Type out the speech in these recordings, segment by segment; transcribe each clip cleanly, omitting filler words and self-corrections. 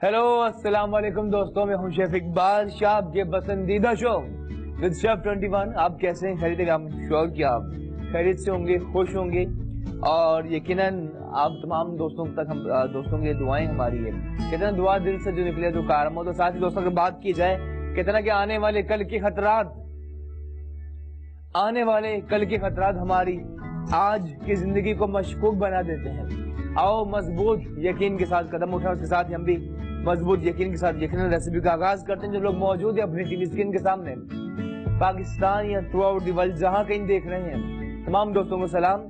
Hello अस्सलाम वालेकुम दोस्तों, मैं हूं शेफ इकबाल शाह, आपके पसंदीदा शो विद शेफ 21। आप कैसे हैं? खैरियत? हम श्योर कि आप खैरियत से होंगे, खुश होंगे और यकीनन आप तमाम दोस्तों तक हम दोस्तों के लिए दुआएं हमारी है। कितना दुआ दिल से जो निकले तो कारम हो। तो साथ ही दोस्तों की बात की जाए कितना कि आने वाले कल के खतरात हमारी आज की जिंदगी को मशकूक बना देते हैं। आओ मजबूत यकीन के साथ कदम उठा, उसके साथ हम भी मजबूत यकीन के साथ यकीन रेसिपी का आगाज करते हैं। जो लोग मौजूद है अपनी टीवी स्क्रीन के सामने, पाकिस्तान या थ्रू आउट द वर्ल्ड जहां कहीं देख रहे हैं, तमाम दोस्तों को सलाम।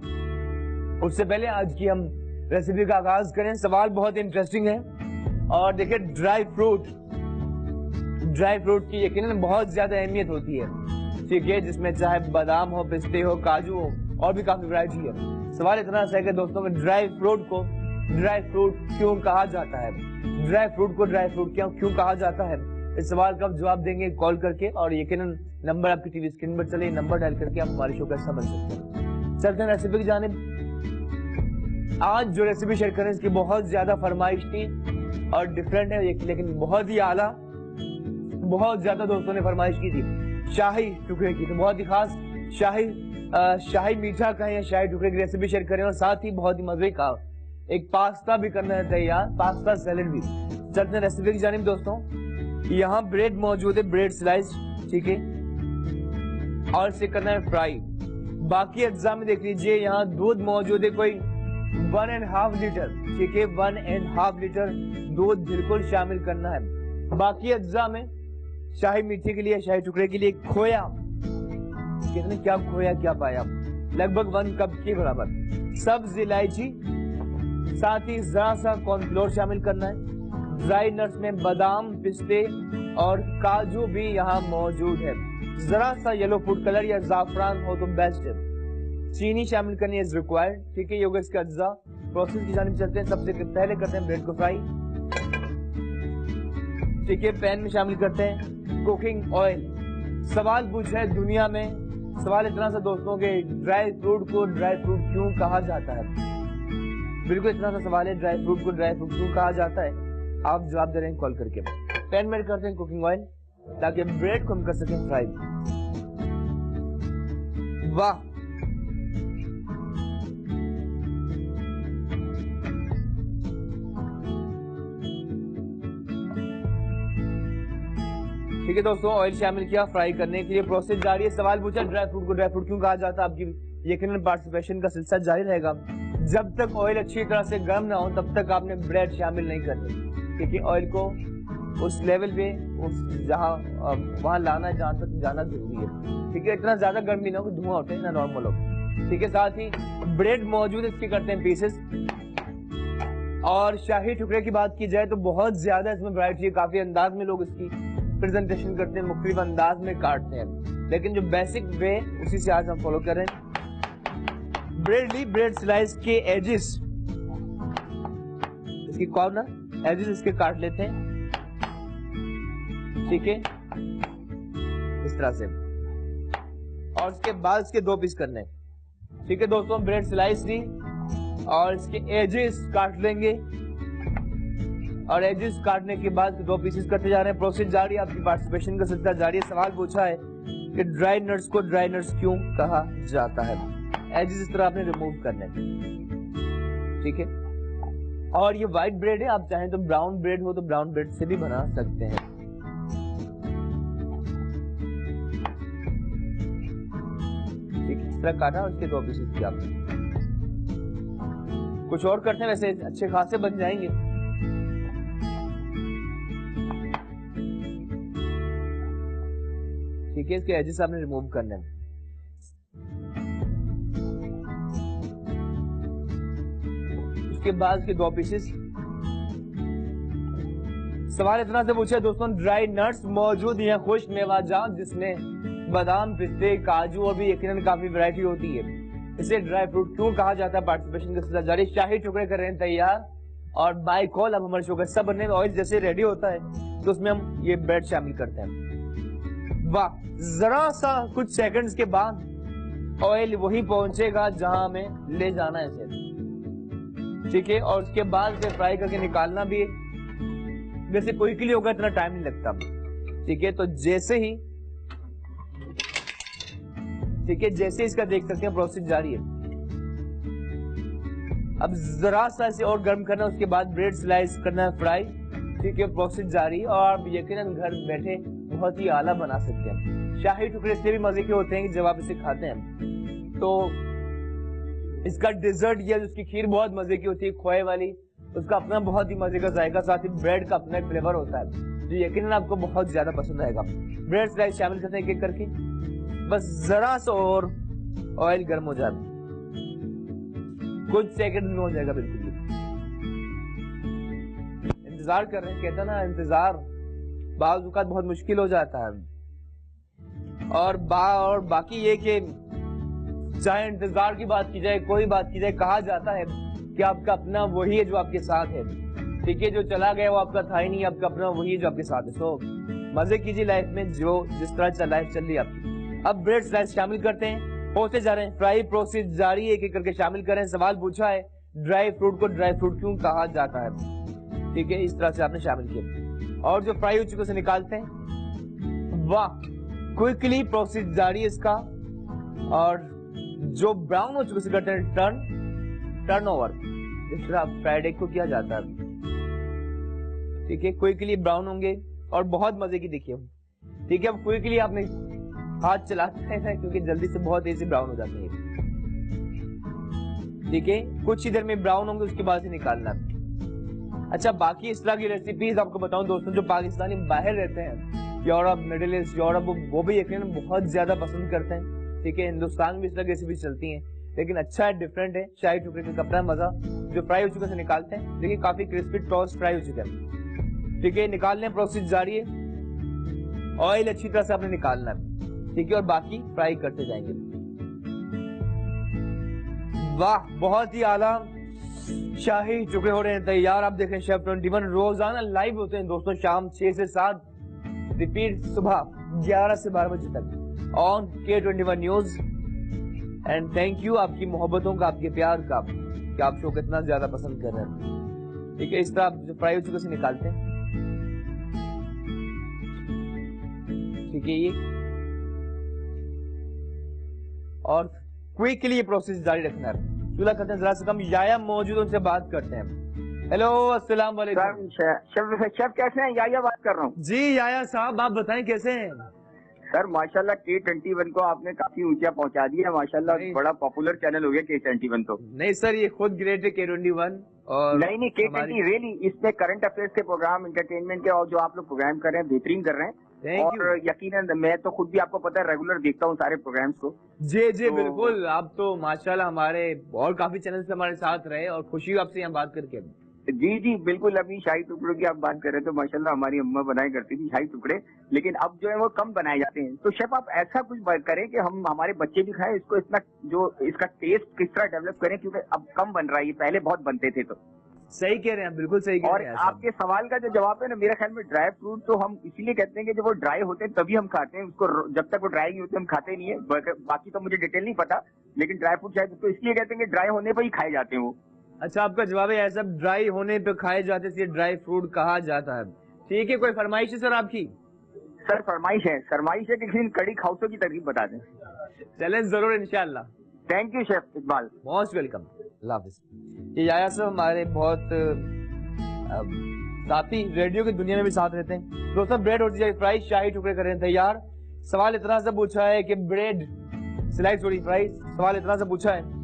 उससे पहले आज की हम रेसिपी का आगाज करें। सवाल बहुत इंटरेस्टिंग है और देखिए ड्राई फ्रूट की यकीनन बहुत ज्यादा अहमियत होती है, ठीक है, जिसमें चाहे बादाम हो, पिस्ते हो, काजू हो और भी काफी वैरायटी है। सवाल इतना सा है कि दोस्तों में ड्राई फ्रूट क्यों कहा जाता है, ड्राई फ्रूट क्यों कहा जाता है, इस सवाल का आप जवाब देंगे कॉल करके। और यकीनन नंबर आपकी टीवी स्क्रीन पर चले, नंबर डायल करके आप हमारे शो का हिस्सा बन सकते हैं। चलते हैं रेसिपी की जानिब। आज जो रेसिपी शेयर करें इसकी बहुत ज्यादा फरमाइश थी और डिफरेंट है, लेकिन बहुत ही आला, बहुत ज्यादा दोस्तों ने फरमाइश की थी शाही टुकड़े की। तो बहुत ही खास शाही मीठा कहें या शाही टुकड़े की रेसिपी शेयर करें और साथ ही बहुत ही मजे का एक पास्ता भी करना है तैयार, पास्ता सैलेड भी। चलते हैं रेसिपी की जानिब दोस्तों। यहाँ ब्रेड मौजूद है, ब्रेड स्लाइस, ठीक है, और इसे करना है फ्राई। बाकी अज्जा में देख लीजिए, यहाँ दूध मौजूद है कोई 1.5 लीटर, ठीक है, 1.5 लीटर दूध बिल्कुल शामिल करना है। बाकी अज्जा में शाही मीठे के लिए, शाही टुकड़े के लिए खोया, कितने क्या खोया क्या पाया, लगभग 1 कप के बराबर। सब्ज इलायची, साथ ही जरा सा कॉर्नफ्लोर शामिल करना है। ड्राई नट्स में बादाम, पिस्ते और काजू भी यहाँ मौजूद है। जरा सा येलो फूड कलर या जाफरान हो तो बेस्ट है। चीनी शामिल करनी है रिक्वायर्ड, ठीक है। ये होगा इसका अज्जा। प्रोसेस की जानिब चलते हैं। सबसे पहले करते हैं ब्रेड को फ्राई, ठीक है। पैन में शामिल करते हैं कुकिंग ऑयल। सवाल पूछा है दुनिया में, सवाल इतना सा दोस्तों के ड्राई फ्रूट क्यों कहा जाता है, बिल्कुल इतना सा सवाल है, ड्राई फ्रूट क्यों कहा जाता है। आप जवाब दे रहे हैं कॉल करके। पैन में करते हैं कुकिंग ऑयल ताकि ब्रेड को हम कर सकें फ्राई। वाह, ठीक है दोस्तों, ऑयल शामिल किया फ्राई करने के लिए। प्रोसेस जारी है। सवाल पूछा ड्राई फ्रूट क्यों कहा जाता है, आपकी यकीनन पार्टिसिपेशन का सिलसिला जारी रहेगा। जब तक ऑयल अच्छी तरह से गर्म ना हो तब तक आपने ब्रेड शामिल नहीं करनी, ठीक है। ऑयल को उस लेवल पे, उस जहां वहां लाना है जहां तक जाना जरूरी है, ठीक है। इतना ज्यादा गर्म भी ना हो कि धुआं उठे, ना नॉर्मल हो, ठीक है। साथ ही ब्रेड मौजूद, इसके करते हैं पीसेस। और शाही टुकड़े की बात की जाए तो बहुत ज्यादा इसमें वैरायटी है, काफी अंदाज में लोग इसकी प्रेजेंटेशन करते हैं, मुख्तलिफ अंदाज में काटते हैं, लेकिन जो बेसिक वे उसी से आज हम फॉलो कर रहे हैं। ब्रेड स्लाइस के एजेस, इसकी कॉर्नर एजेस इसके काट लेते हैं, ठीक है, इस तरह से। और इसके बाद इसके 2 पीस करने, ठीक है दोस्तों। ब्रेड स्लाइस ली और इसके एजेस काट लेंगे और एजेस काटने के बाद 2 पीसेस करते जा रहे हैं। प्रोसेस जारी है, आपकी पार्टिसिपेशन का सिलसिला जारी है। सवाल पूछा है कि ड्राई नट्स को ड्राई नट्स क्यों कहा जाता है। एजेस इस तरह आपने रिमूव करने, ठीक है। और ये व्हाइट ब्रेड है, आप चाहें तो ब्राउन ब्रेड हो तो ब्राउन ब्रेड से भी बना सकते हैं, ठीक है। इस तरह काटा और इसके 2 पीसेस किया आपने। कुछ और करते हैं, वैसे अच्छे खासे बन जाएंगे। ठीक है, इसके एजेस आपने रिमूव करने हैं। उसके बाद इसके 2 पीसेस। सवाल इतना से पूछा दोस्तों, ड्राई नट्स मौजूद हैं, खुश मेवाजात जिसमें बादाम, पिस्ते, काजू और भी यकीनन काफी वैरायटी होती है, इसे ड्राई फ्रूट क्यों कहा जाता है। पार्टिसिपेशन का सिलसिला जारी। शाही टुकड़े कर रहे हैं तैयार और बाय कॉल अब हमारे शो का सब बनने में ऑयल जैसे रेडी होता है तो उसमें हम ये ब्रेड शामिल करते हैं। वाह, जरा सा कुछ सेकंड्स के बाद ऑयल वहीं पहुंचेगा जहां हमें ले जाना है इसे, ठीक है। और उसके बाद इसे फ्राई करके निकालना भी है। वैसे कोई के लिए होगा इतना टाइम नहीं लगता। ठीक है, तो जैसे ही जैसे इसका देख सकते हैं प्रोसेस जारी है। अब जरा सा इसे और गर्म करना, उसके बाद ब्रेड स्लाइस करना है फ्राई। ठीक है, प्रोसेस जारी, और आप यकीनन घर बैठे बहुत ही आला बना सकते हैं। शाही टुकड़े इसलिए भी मजे के होते हैं कि जब आप इसे खाते हैं तो इसका डिजर्ट या उसकी खीर बहुत मजे की होती है, खोए वाली, उसका अपना बहुत ही मजे का जायका, साथ ही ब्रेड का अपना फ्लेवर होता है जो यकीनन आपको बहुत ज्यादा पसंद आएगा। ब्रेड स्लाइस शामिल करते हैं एक एक करके, बस जरा सा और ऑयल गर्म हो जाए, कुछ सेकंड में हो जाएगा बिल्कुल। इंतजार कर रहे हैं, कहता ना इंतजार बाज़ औक़ात बहुत मुश्किल हो जाता है। और बाकी ये कि चाहे इंतजार की बात की जाए, कोई बात की जाए, कहा जाता है कि आपका अपना वही है जो आपके साथ है। ठीक है, जो चला गया वो आपका था ही नहीं, आपका अपना वही है जो आपके साथ है। सो मजे कीजिए लाइफ में, जो जिस तरह लाइफ चल रही है आपकी। अब ब्रेड स्लाइस शामिल करते हैं, होते जा रहे हैं फ्राई, प्रोसेस जारी है, एक एक करके शामिल करें। सवाल पूछा है ड्राई फ्रूट को ड्राई फ्रूट क्यों कहा जाता है। ठीक है, इस तरह से आपने शामिल किया, और जो फ्राई हो चुके उसे निकालते हैं। वाह, क्विकली प्रोसेस जारी है इसका, और जो ब्राउन हो चुके उसे करते हैं टर्न ओवर, इस तरह फ्राइड एग को किया जाता है। ठीक है, क्विकली ब्राउन होंगे और बहुत मजे की देखिए। ठीक है, अब क्विकली आपने हाथ चलाते हैं क्योंकि जल्दी से बहुत तेजी ब्राउन हो जाते हैं। ठीक है, कुछ ही देर में ब्राउन होंगे, उसके बाद से निकालना। अच्छा, बाकी इस तरह की रेसिपीज आपको बताऊं दोस्तों, जो पाकिस्तानी बाहर रहते हैं, यूरोप, मिडिल ईस्ट, यूरोप, वो भी यकीनन बहुत ज्यादा पसंद करते हैं। ठीक है, हिंदुस्तान में इस तरह की रेसिपी चलती हैं, लेकिन अच्छा है, डिफरेंट है। शाही टुकड़े का अपना मजा। जो फ्राई हो चुके से निकालते हैं, देखिए काफी क्रिस्पी टॉस्ट फ्राई हो चुके हैं। ठीक है, निकालने प्रोसेस जारी है, ऑयल अच्छी तरह से आपने निकालना है। ठीक है, और बाकी फ्राई करते जाएंगे। वाह, बहुत ही आला शाही टुकड़े हो रहे हैं तैयार। आप देख रहे हैं शेफ 21 रोजाना लाइव होते हैं दोस्तों, शाम 6 से 7, रिपीट सुबह 11 से 12 बजे तक on K21 news. And thank you आपकी मोहब्बतों का, आपके प्यार का, कि आप शो कितना ज्यादा पसंद कर रहे हैं। ठीक है, इस तरह आप जो फ्राई हो चुके से निकालते हैं। ठीक है, ये और क्विकली ये प्रोसेस जारी रखना है। चूल्हा करते हैं जरा से कम, याया मौजूद, उनसे बात करते हैं। हेलो, अस्सलाम वालेकुम। शेफ कैसे हैं? याया बात कर रहा हूँ जी। याया साहब, आप बताएं कैसे हैं? सर माशाल्लाह K21 को आपने काफी ऊंचा पहुंचा दिया माशाल्लाह, बड़ा पॉपुलर चैनल हो गया K21 तो। नहीं सर, ये खुद ग्रेट है K21। और नहीं K20 रियली, इसमें करंट अफेयर्स के प्रोग्राम, एंटरटेनमेंट के, और जो आप लोग प्रोग्राम कर रहे हैं बेहतरीन कर रहे हैं। और यकीनन मैं तो खुद भी, आपको पता है, रेगुलर देखता हूँ सारे प्रोग्राम्स को। जी जी, बिल्कुल। आप तो माशाल्लाह हमारे और काफी चैनल से हमारे साथ रहे, और खुशी आपसे यहाँ बात करके। जी जी बिल्कुल। अभी शाही टुकड़ों की आप बात कर रहे थे, माशाल्लाह हमारी अम्मा बनाया करती थी शाही टुकड़े, लेकिन अब जो है वो कम बनाए जाते हैं। तो शेफ आप ऐसा कुछ करें कि हम, हमारे बच्चे भी खाएं इसको, इतना जो इसका टेस्ट किस तरह डेवलप करें, क्योंकि अब कम बन रहा है, ये पहले बहुत बनते थे। तो सही कह रहे हैं, बिल्कुल सही कह रहे हैं। और आपके सवाल का जो जवाब है ना, मेरे ख्याल में ड्राई फ्रूट तो हम इसीलिए कहते हैं कि जब वो ड्राई होते हैं तभी हम खाते हैं उसको, जब तक वो ड्राई नहीं होते हम खाते नहीं है। बाकी तो मुझे डिटेल नहीं पता, लेकिन ड्राई फ्रूट शायद उसको इसलिए कहते हैं कि ड्राई होने पर ही खाए जाते हैं वो। अच्छा, आपका जवाब है ऐसा, ड्राई होने पे खाए जाते इसलिए ड्राई फ्रूट कहा जाता है। ठीक है, कोई फरमाइश है सर आपकी? सर फरमाइश है कि किसी दिन कड़ी खाउसों की तरकीब बता दें। चलें, जरूर, इंशाल्लाह। Thank you chef Iqbal, most welcome. अल्लाह हाफिज। ये याया साहब हमारे बहुत साथी, रेडियो की दुनिया में भी साथ रहते हैं। दोस्तों, ब्रेड होती है फ्राई, शाही टुकड़े कर रहे हैं तैयार। सवाल इतना सा पूछा है कि ब्रेड स्लाइस थोड़ी फ्राई, सवाल इतना सा पूछा है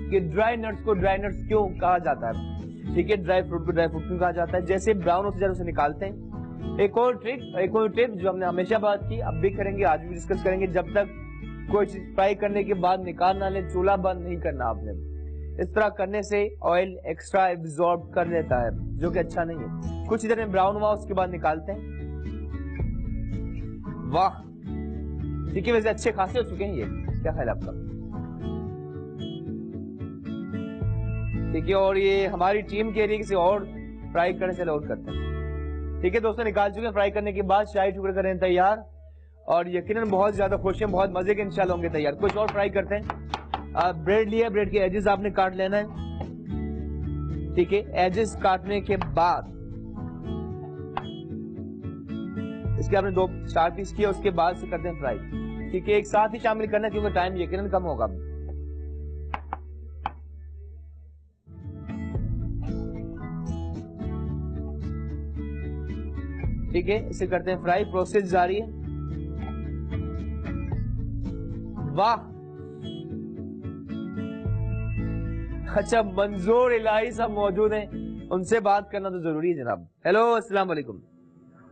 कि ड्राई नट्स को ड्राई नट्स क्यों कहा जाता है। ठीक है, ड्राई फ्रूट को ड्राई फ्रूट क्यों कहा जाता है। जैसे ब्राउन होते जाए उसे निकालते हैं। एक और टिप जो हमने हमेशा बात की, अब भी करेंगे, आज भी डिस्कस करेंगे, जब तक कोई चीज फ्राई करने के बाद निकाल ना ले, चूल्हा बंद नहीं करना आपने। इस तरह करने से ऑयल एक्स्ट्रा एब्जॉर्ब कर लेता है, जो कि अच्छा नहीं है। कुछ देर में ब्राउन हुआ, उसके बाद निकालते हैं। वाह, ठीक है, वैसे अच्छे खासे हो चुके हैं ये, क्या ख्याल है आपका? ठीक है, और ये हमारी टीम कह रही है किसी और फ्राई करने से और करते हैं। ठीक है दोस्तों, निकाल चुके हैं। फ्राई करने के बाद शाही टुकड़े करें तैयार, और यकीनन बहुत ज्यादा खुश हैं, बहुत मजे के इंशाल्लाह होंगे तैयार। कुछ और फ्राई करते हैं। ब्रेड लिया, ब्रेड के एजेस आपने काट लेना है। ठीक है, एजेस काटने के बाद इसके आपने 4 पीस किए, उसके बाद से करते हैं फ्राई। ठीक है, एक साथ ही शामिल करना क्योंकि टाइम यकीनन कम होगा। ठीक है, इसे करते हैं फ्राई। प्रोसेस जारी है। वाह, अच्छा मंजूर इलाही साहब मौजूद हैं, उनसे बात करना तो जरूरी है जनाब। हेलो, अस्सलाम वालेकुम।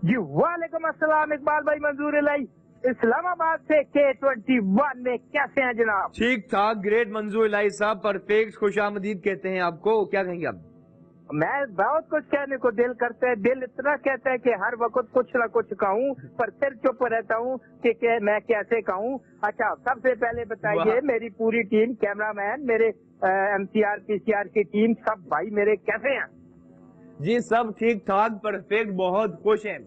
जी वालेकुम अस्सलाम इकबाल भाई, मंजूर इलाही इस्लामाबाद से K21 में कैसे हैं जनाब? ठीक ठाक, ग्रेट मंजूर इलाही साहब, परफेक्ट, खुशामदीद कहते हैं आपको, क्या कहेंगे आप? मैं बहुत कुछ कहने को दिल करता है, दिल इतना कहता है कि हर वक्त कुछ ना कुछ कहूँ, पर फिर चुप रहता हूँ कि मैं कैसे कहूँ। अच्छा, सबसे पहले बताइए मेरी पूरी टीम, कैमरामैन, मेरे MCR PCR की टीम, सब भाई मेरे कैसे हैं? जी सब ठीक ठाक, परफेक्ट, बहुत खुश हैं।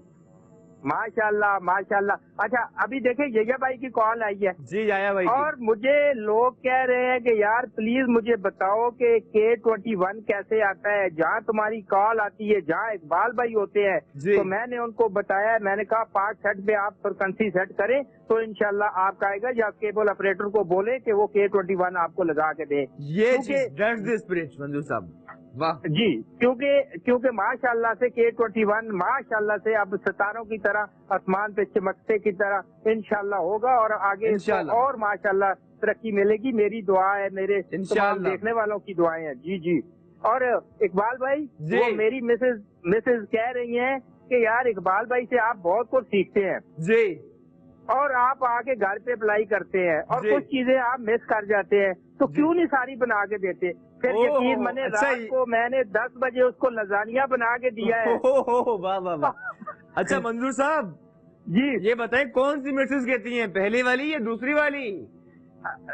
माशाल्लाह माशाल्लाह। अच्छा, अभी देखिए यया भाई की कॉल आई है। जी आया भाई। और मुझे लोग कह रहे हैं कि यार प्लीज मुझे बताओ कि K21 कैसे आता है। जहाँ तुम्हारी कॉल आती है, जहाँ इकबाल भाई होते हैं, तो मैंने उनको बताया, मैंने कहा 5 सेट पे आप फ्रिक्वेंसी सेट करें तो इंशाल्लाह आपका आएगा, या केबल ऑपरेटर को बोले कि वो K21 आपको लगा के दे। ये स्पिरिट मंजूर साहब, वाह जी। क्योंकि माशाल्लाह से K21 माशाल्लाह से अब सितारों की तरह आसमान पे चमकते की तरह इंशाल्लाह होगा, और आगे इंशाल्लाह और माशाल्लाह तरक्की मिलेगी। मेरी दुआ है, मेरे तमाम देखने वालों की दुआएं हैं। जी जी। और इकबाल भाई, वो मेरी मिसेज कह रही हैं कि यार इकबाल भाई से आप बहुत कुछ सीखते हैं जी, और आप आके घर पे अप्लाई करते हैं, और कुछ चीजें आप मिस कर जाते हैं, तो क्यों नहीं सारी बना के देते? फिर यकीन मैंने रात को मैंने 10 बजे उसको लजानिया बना के दिया है। वाह वाह वाह। अच्छा मंजूर साहब जी, ये बताएं कौन सी मिसेज कहती हैं, पहली वाली या दूसरी वाली?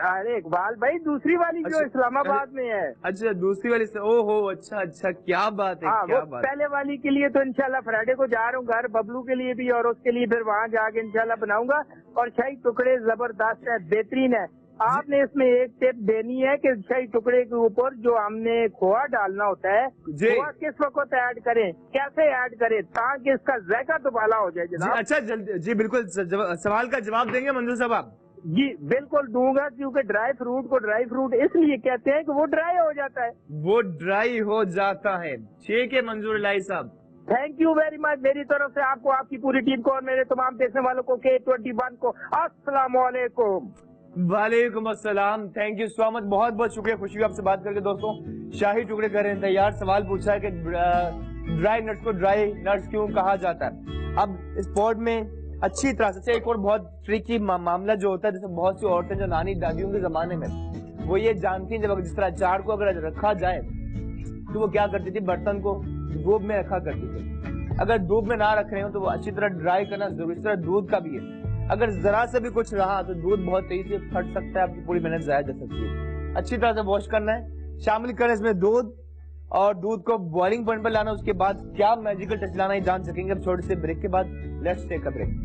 अरे इकबाल भाई, दूसरी वाली जो इस्लामाबाद में है। अच्छा, दूसरी वाली से, ओहो, अच्छा अच्छा, क्या बात है, क्या बात। पहले वाली के लिए तो इंशाल्लाह फ्राइडे को जा रहा हूँ घर, बबलू के लिए भी, और उसके लिए फिर वहाँ जाके इंशाल्लाह बनाऊंगा। और शाही टुकड़े जबरदस्त है, बेहतरीन है। आपने इसमें एक टिप देनी है कि शाही टुकड़े के ऊपर जो हमने खोआ डालना होता है, खोआ किस वक्त ऐड करें, कैसे ऐड करें, ताकि इसका जायका दुबाला हो जाए जनाब। अच्छा जल्दी जी, बिल्कुल सवाल का जवाब देंगे मंजूर साहब आप? जी बिल्कुल दूंगा, क्योंकि ड्राई फ्रूट को ड्राई फ्रूट इसलिए कहते हैं कि वो ड्राई हो जाता है। वो ड्राई हो जाता है। ठीक है मंजूर इलाही साहब, थैंक यू वेरी मच। मेरी तरफ से आपको, आपकी पूरी टीम को, और मेरे तमाम देखने वालों को K21 को अस्सलाम वालेकुम। वालेकुम अस्सलाम, थैंक यू सो मच, बहुत बहुत शुक्रिया, खुशी हुई आपसे बात करके। दोस्तों, शाही टुकड़े कर रहे हैं तैयार। सवाल पूछा है कि ड्राई नट्स को ड्राई नट्स क्यों कहा जाता है। अब इस पॉट में अच्छी तरह से एक और बहुत ट्रिकी मामला जो होता है, जैसे बहुत सी औरतें जो नानी दादियों के जमाने में वो ये जानती हैं, जब जिस तरह अचार को अगर रखा जाए तो वो क्या करती थी, बर्तन को धूप में रखा करती थी। अगर धूप में ना रख रहे हो तो वो अच्छी तरह ड्राई करना जरूरी। इस तरह दूध का भी है, अगर जरा से भी कुछ रहा तो दूध बहुत तेजी से फट सकता है, आपकी पूरी मेहनत जाया जा सकती है। अच्छी तरह से वॉश करना है, शामिल करें इसमें दूध, और दूध को बॉइलिंग पॉइंट पर लाना। उसके बाद क्या मैजिकल टच लाना है जान सकेंगे अब छोटे से ब्रेक के बाद। Let's take a break.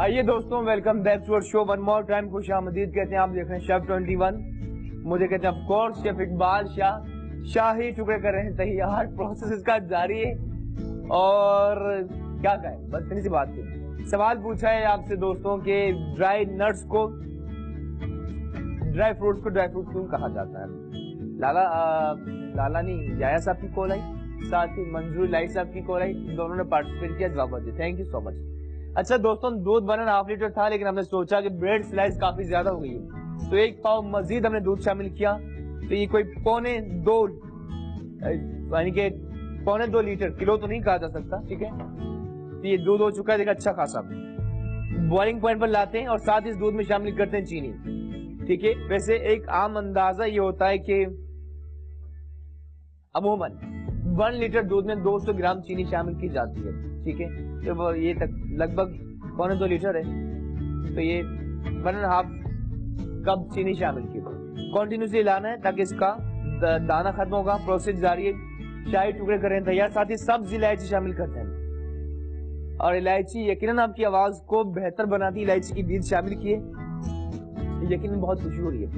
आइए दोस्तों, welcome back to our show one more time. खुश आमदीद कहते हैं, आप देख रहे हैं शेफ 21, मुझे कहते हैं of course chef Iqbal Shah. शाही टुकड़े कर रहे हैं तैयार, प्रोसेस इसका जारी है, और क्या कहें, बस इतनी सी बात थी। सवाल पूछा है आपसे दोस्तों के ड्राई नट्स को, ड्राई फ्रूट्स को ड्राई फ्रूट क्यों कहा जाता है। लाला नहीं, जाया साहब की कॉल आई, साथ ही मंजूर इलाही साहब की कॉल आई, दोनों ने पार्टिसिपेट किया, जवाब दिया, थैंक यू सो मच। अच्छा दोस्तों, दूध बना 1/2 लीटर था, लेकिन हमने सोचा कि ब्रेड स्लाइस काफी ज्यादा हो गई है, तो 1 पाव मजीद हमने दूध शामिल किया, तो ये कोई 1.25 यानी कि 1.25 लीटर, किलो तो नहीं कहा जा सकता, ठीक है। तो ये दूध हो चुका है, देखा अच्छा खासा। बॉइलिंग पॉइंट पर लाते हैं और साथ ही इस दूध में शामिल करते हैं चीनी, ठीक है। वैसे एक आम अंदाजा ये होता है कि अमूमन 1 लीटर दूध में 200 ग्राम चीनी शामिल की जाती है, ठीक है। तो ये तक लगभग 1.25 लीटर है, तो ये 1.5 कप चीनी शामिल की। कंटिन्यूसली लाना है ताकि इसका दाना खत्म होगा। प्रोसेस जारी है। शाही टुकड़े करें तैयार, साथ ही सब्ज इलायची शामिल करते हैं। और इलायची यकीनन आपकी आवाज को बेहतर बनाती है। इलायची की बीज शामिल किए, यकीनन बहुत खुशी हो रही है।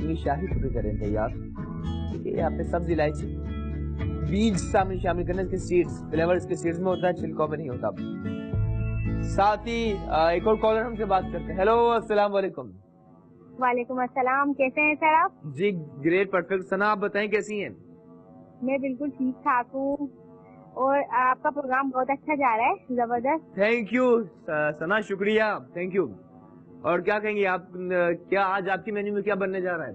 ये शाही टुकड़े करें तैयार, ठीक है। यहाँ पे सब्ज इलायची बीज शामिल करने, इसके सीड्स, फ्लेवर इसके सीड्स में होता है, छिलकों में नहीं होता। साथ ही एक और कॉलर हमसे बात करते हैं। हेलो, अस्सलाम वालेकुम। वालेकुम अस्सलाम, कैसे हैं सर आप? जी ग्रेट, परफेक्ट। सना आप बताएं कैसी हैं? मैं बिल्कुल ठीक ठाक हूँ और आपका प्रोग्राम बहुत अच्छा जा रहा है, जबरदस्त। थैंक यू सना, शुक्रिया, थैंक यू। और क्या कहेंगे आप, क्या आज आपकी मेन्यू में क्या बनने जा रहा है?